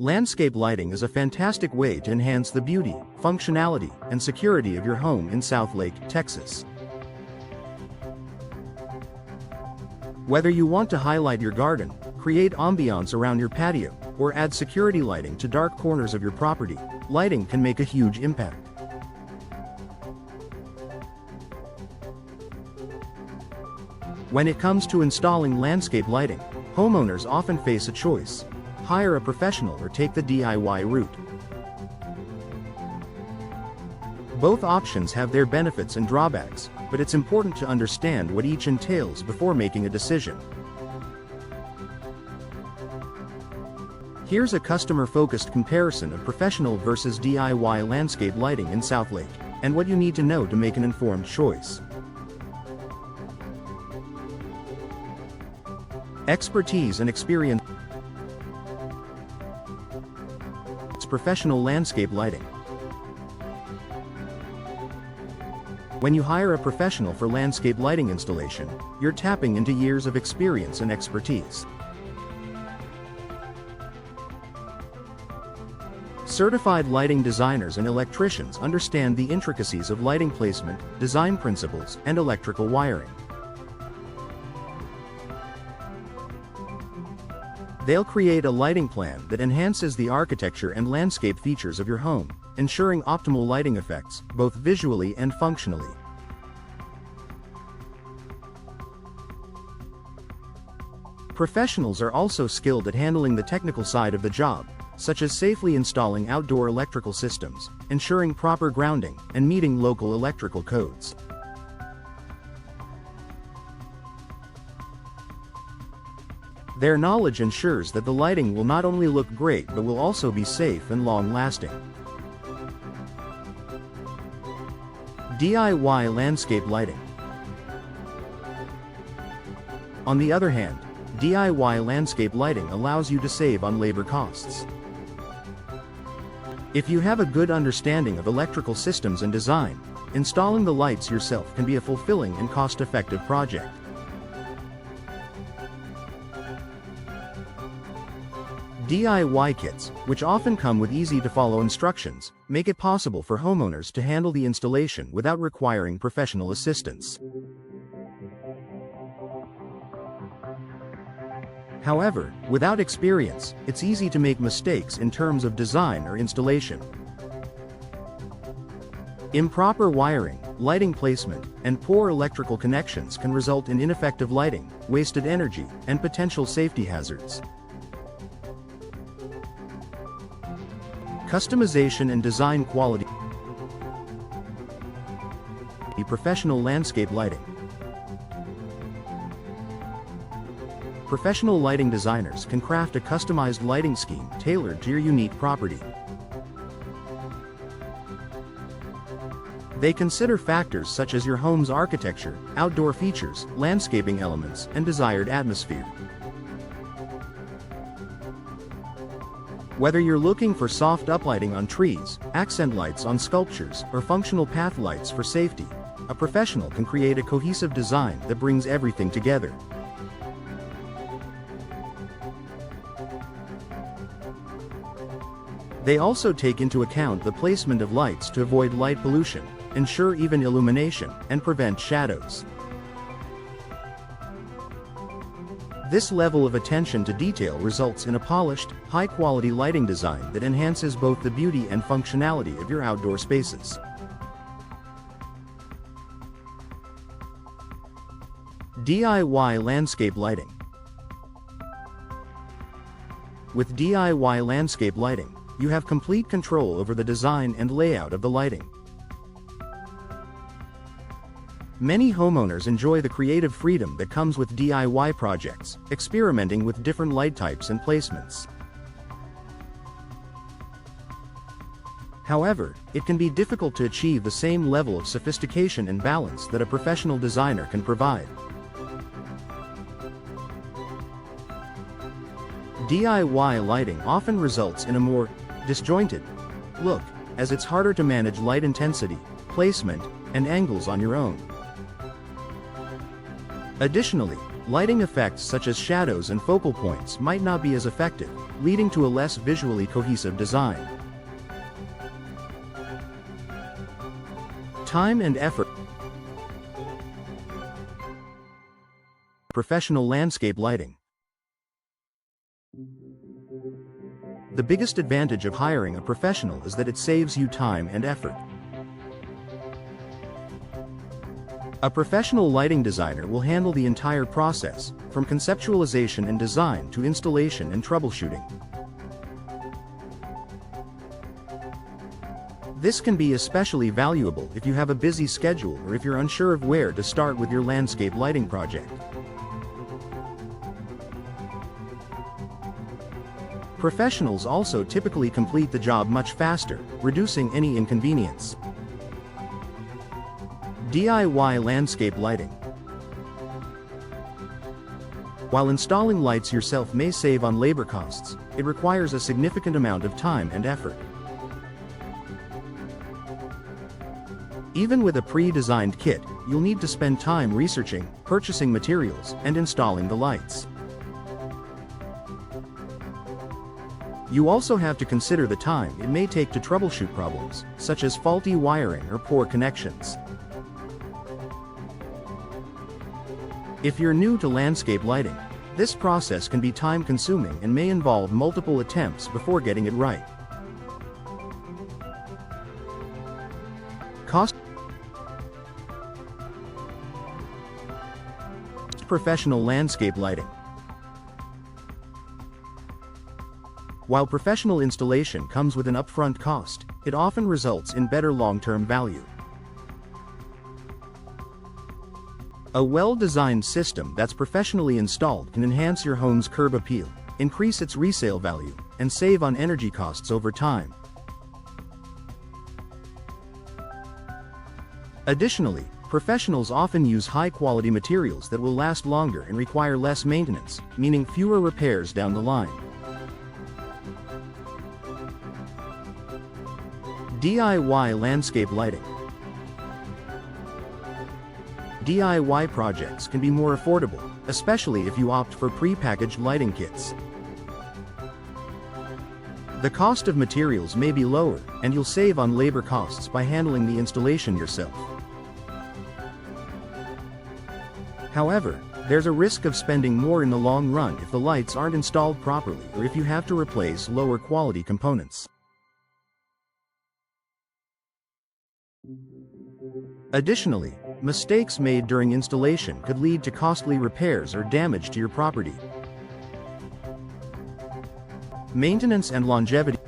Landscape lighting is a fantastic way to enhance the beauty, functionality, and security of your home in Southlake, Texas. Whether you want to highlight your garden, create ambiance around your patio, or add security lighting to dark corners of your property, lighting can make a huge impact. When it comes to installing landscape lighting, homeowners often face a choice: hire a professional or take the DIY route. Both options have their benefits and drawbacks, but it's important to understand what each entails before making a decision. Here's a customer-focused comparison of professional versus DIY landscape lighting in Southlake, and what you need to know to make an informed choice. Expertise and experience. Professional landscape lighting. When you hire a professional for landscape lighting installation, you're tapping into years of experience and expertise. Certified lighting designers and electricians understand the intricacies of lighting placement, design principles, and electrical wiring. They'll create a lighting plan that enhances the architecture and landscape features of your home, ensuring optimal lighting effects, both visually and functionally. Professionals are also skilled at handling the technical side of the job, such as safely installing outdoor electrical systems, ensuring proper grounding, and meeting local electrical codes. Their knowledge ensures that the lighting will not only look great but will also be safe and long-lasting. DIY landscape lighting. On the other hand, DIY landscape lighting allows you to save on labor costs. If you have a good understanding of electrical systems and design, installing the lights yourself can be a fulfilling and cost-effective project. DIY kits, which often come with easy-to-follow instructions, make it possible for homeowners to handle the installation without requiring professional assistance. However, without experience, it's easy to make mistakes in terms of design or installation. Improper wiring, lighting placement, and poor electrical connections can result in ineffective lighting, wasted energy, and potential safety hazards. Customization and design quality. Professional landscape lighting. Professional lighting designers can craft a customized lighting scheme tailored to your unique property. They consider factors such as your home's architecture, outdoor features, landscaping elements, and desired atmosphere. Whether you're looking for soft uplighting on trees, accent lights on sculptures, or functional path lights for safety, a professional can create a cohesive design that brings everything together. They also take into account the placement of lights to avoid light pollution, ensure even illumination, and prevent shadows. This level of attention to detail results in a polished, high-quality lighting design that enhances both the beauty and functionality of your outdoor spaces. DIY landscape lighting. With DIY landscape lighting, you have complete control over the design and layout of the lighting. Many homeowners enjoy the creative freedom that comes with DIY projects, experimenting with different light types and placements. However, it can be difficult to achieve the same level of sophistication and balance that a professional designer can provide. DIY lighting often results in a more disjointed look, as it's harder to manage light intensity, placement, and angles on your own. Additionally, Lighting effects such as shadows and focal points might not be as effective, leading to a less visually cohesive design. Time and effort. Professional landscape lighting. The biggest advantage of hiring a professional is that it saves you time and effort. A professional lighting designer will handle the entire process, from conceptualization and design to installation and troubleshooting. This can be especially valuable if you have a busy schedule or if you're unsure of where to start with your landscape lighting project. Professionals also typically complete the job much faster, reducing any inconvenience. DIY landscape lighting. While installing lights yourself may save on labor costs, it requires a significant amount of time and effort. Even with a pre-designed kit, you'll need to spend time researching, purchasing materials, and installing the lights. You also have to consider the time it may take to troubleshoot problems, such as faulty wiring or poor connections. If you're new to landscape lighting, this process can be time-consuming and may involve multiple attempts before getting it right. Cost. Professional landscape lighting. While professional installation comes with an upfront cost, it often results in better long-term value. A well-designed system that's professionally installed can enhance your home's curb appeal, increase its resale value, and save on energy costs over time. Additionally, professionals often use high-quality materials that will last longer and require less maintenance, meaning fewer repairs down the line. DIY landscape lighting. DIY projects can be more affordable, especially if you opt for pre-packaged lighting kits. The cost of materials may be lower, and you'll save on labor costs by handling the installation yourself. However, there's a risk of spending more in the long run if the lights aren't installed properly or if you have to replace lower quality components. Additionally, mistakes made during installation could lead to costly repairs or damage to your property. Maintenance and longevity.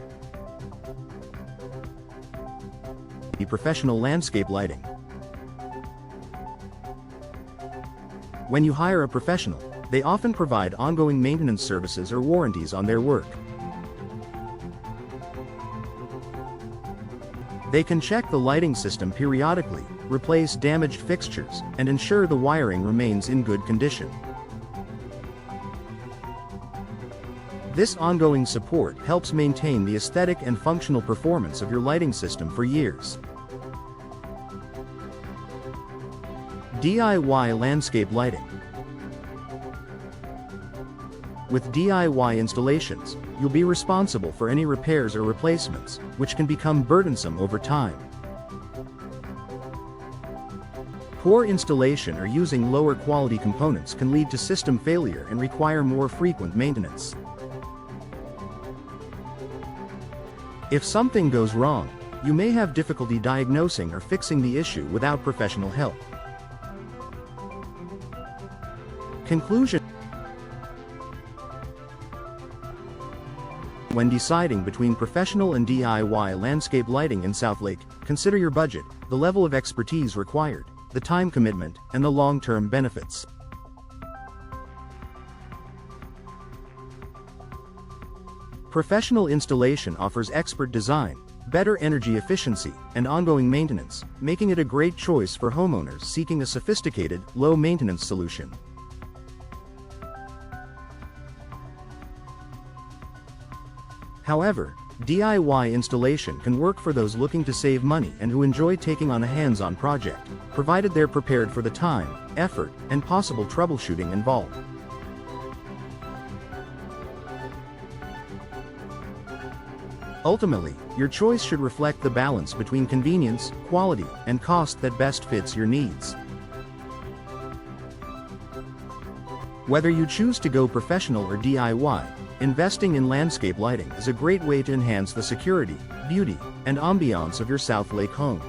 Professional landscape lighting. When you hire a professional, they often provide ongoing maintenance services or warranties on their work. They can check the lighting system periodically, replace damaged fixtures, and ensure the wiring remains in good condition. This ongoing support helps maintain the aesthetic and functional performance of your lighting system for years. DIY landscape lighting. With DIY installations, you'll be responsible for any repairs or replacements, which can become burdensome over time. Poor installation or using lower quality components can lead to system failure and require more frequent maintenance. If something goes wrong, you may have difficulty diagnosing or fixing the issue without professional help. Conclusion. When deciding between professional and DIY landscape lighting in Southlake, consider your budget, the level of expertise required, the time commitment, and the long-term benefits. Professional installation offers expert design, better energy efficiency, and ongoing maintenance, making it a great choice for homeowners seeking a sophisticated, low-maintenance solution. However, DIY installation can work for those looking to save money and who enjoy taking on a hands-on project, provided they're prepared for the time, effort, and possible troubleshooting involved. Ultimately, your choice should reflect the balance between convenience, quality, and cost that best fits your needs. Whether you choose to go professional or DIY, investing in landscape lighting is a great way to enhance the security, beauty, and ambiance of your Southlake home.